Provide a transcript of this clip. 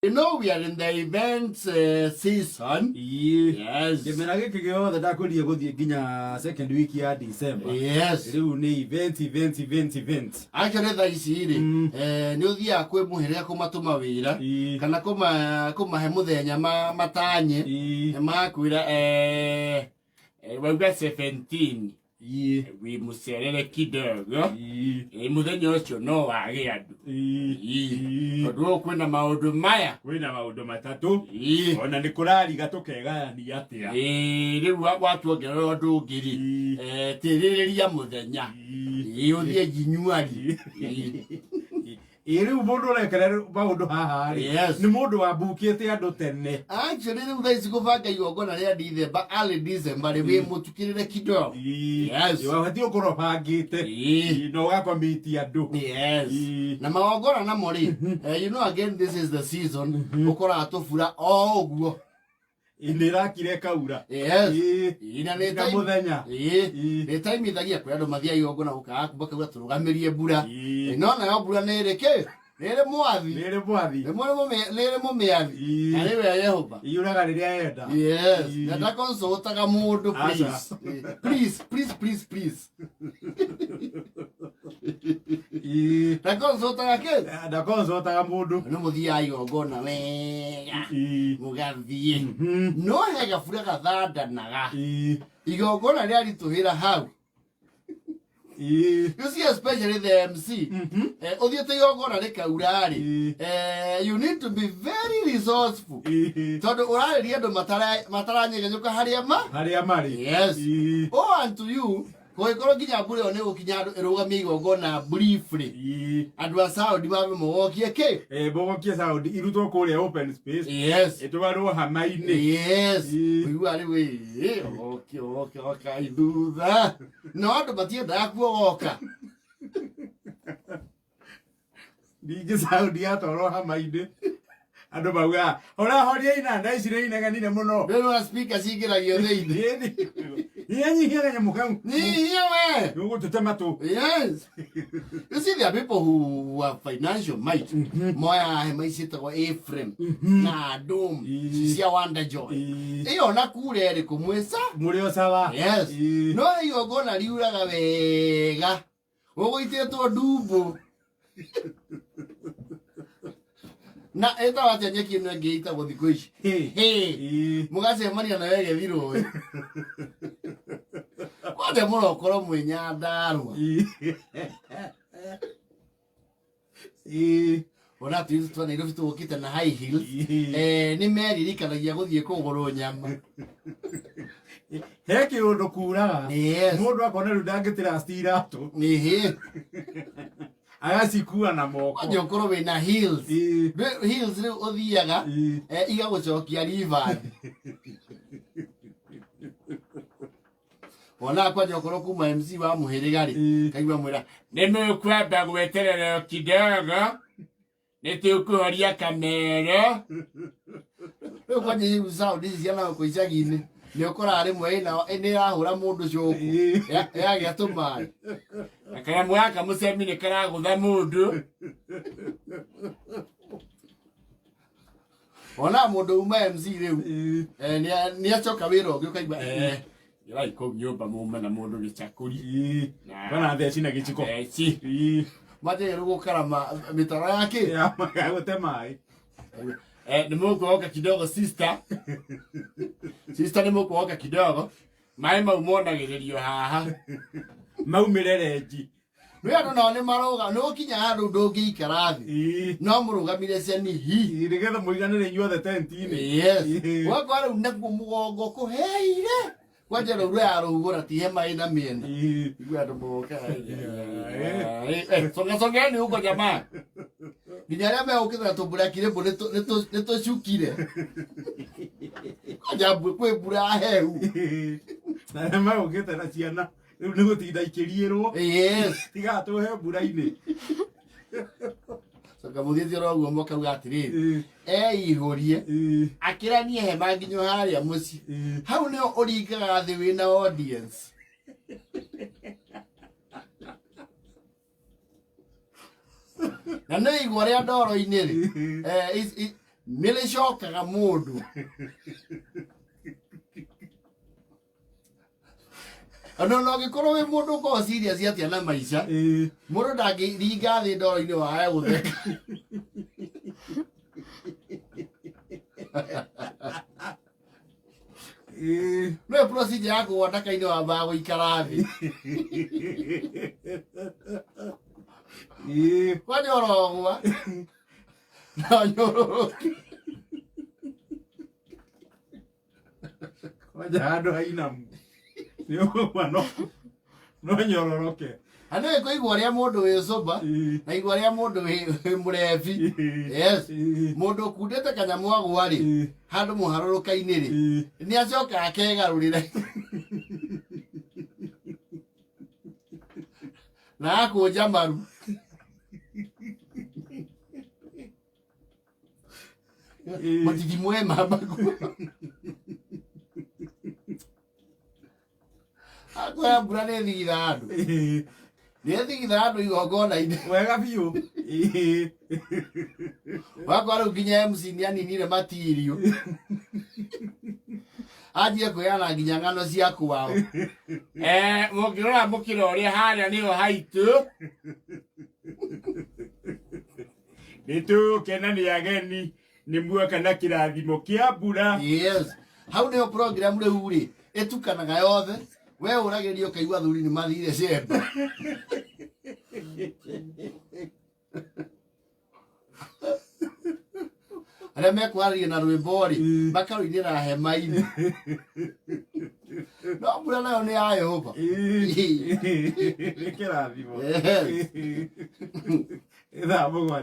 You know we are in the events season. Yes. Yemenage kigyo the dakulie guthie nginya second week ya December. Yes. Riu ni event. Actually tha ici ri ni uthia kwi muhiria kumatuma wira kana kumahe muthenya matanye makwira wauga 17 wi mucerere kidogo muthenya ucio no wage andu tondu kwina maundu maya kwina maundu matatu ona ni kurariga tukegania atia riu watuongerera undu ngiri tiririria muthenya uthie January riu mundu rekerera maundu haha ni mundu wambukite andu tene. Actually riu thaici gubanga igongona ria December, early December ri mutukirire kidogo. Yes. Wabatie ukorwo bangite no gakomiti andu. Yes. Na magongona namo ri you know again this is the season ukora tufura o uguo indirakire kaura. Yes. Ina ni time muthenya ni time ithagia kwa andu mathia igongona gukaga kumba kaura turugamirie mbura no na yo mbura ni rike nere mwathi nere mumiathi na riwe Yehova iuraga riria yenda. Yes. Na ndakonsultaga mundu please ndakonsultaga mundu no muthia igongona wega mugathie no hega bura gathandanaga igongona ria rituhira hau. You see, especially the MC. You need to be very resourceful. Yes. Oh, and to you, briefly. And was how do you walk here? Saudi, you don't call it open space. Yes. It was a mine. Yes. We are away. Okay, do that. Not but you dark walker. DJ Saudi at or a mine. I don't know where. Ora Hodiana, nice rain again in a mono. They don't speak as he get a year lady. You go to Tomato. Yes. You see, there are people who have financial might. Moya, I might sit or A-frame. Nah, doom. See, I wonder joy. You're not cool, Eric. Muriosawa. Yes. No, you're gonna do a vega. Oh, wait till to do. Na eta wacha nyeki ino ngeita guthiko ici mugacemania na wege thiro kwande murokoro mwinyandarwa ona tuizu twa Nairobi tugukite na high heels ni meririkanagia guthie kuguru nyama he kiundu kuraga mundu akona riu ndangitira stiratu agasikua na moko wajokoro we na heels heels riu uthiaga igagucokia river ona kwa jokoro kuma MC wa muhiriga ri kaigwa mwira nimukwamba gweterera kidogo nitukuhoria kamera riu kwa nyi Saudi ciana ko icagi-ini ni ukora rimwe ni irahura mundu cuku yagia tumai akaya mwaka musemi ni karagutha mundu ona mundu uma MC riu ni acoka wira ungi ukaigua ira iko nyumba muma na mundu gicakuri bana theci na giciko mate rugukara mitaro yake ya magagote mai ni mukuoka kidogo sister ni mukuoka kidogo mai mau monagiririo haha maumirereji we andu no ni maroga no kinya handu ndungiikara thi no murugamire ciani hi nigetha muiganire inyuothe tentini. Yes. Wako riu nakuo mugongo kuheire kwanja riu ya rugura ti hema ina miena igwa andu moka songa ni uko jamaa nginya ria meukithira tumbura kirembo nitucukire kwanja kwi mbura hehu na meukite na ciana riu ni gutinda ikiriirwo. Yes. Tigatuhe mbura-ini soka muthithio roguo mokauga atiriri eihurie akiranie hema nginyo haria muci hau nio uringaga thi wina audience na nĩ igwa rĩa ndoro-inĩ rĩ nĩrĩcokaga mũndũ. Ona ũngĩkorwo wĩ mũndũ ũkorwo serious atĩa na maica, mũndũ ndangĩringa thĩ ndoro-inĩ wae gũtheka. No procedure ya kũgũa ndaka-inĩ wambaga gũikara thĩ. Kwanyora ũgũa na nyũrũrũke. Kwanja handũ hainamu nĩũgũa no nyororoke. Andũ kũigua ũrĩa mũndũ wĩ sober na igua ũrĩa mũndũ wĩ mũrebi. Yes, mũndũ ũkundĩte kanyamũ agũa-rĩ handũ mũharũrũka-inĩ-rĩ nĩacokaga akegarũrĩra na akũnja maru. Matigi mwema maguo. Akwaya mbura nĩthigitha andũ. Nĩthigitha andũ igongona-inĩ. Wega biũ. Wakora rĩu nginya MC nĩaninire material. Anjie kwĩyana nginya ng'ano cia kwao. Mũngĩrora mũkĩra ũrĩa harĩa nĩho haitũ. Nĩtũkena nĩ ageni nĩmuoka na kĩrathimo kĩa mbura. Yes. Hau nĩho program rĩu-rĩ ĩtukanaga yothe. We ũragĩrio kaigua thuri nĩmathire cemba. Arĩa mekwarĩria na rwĩmbo-rĩ makarũinĩra hema-inĩ. No mbura nayo nĩ ya Yehova. Nĩ kĩrathimo. Thaa mũgwanja.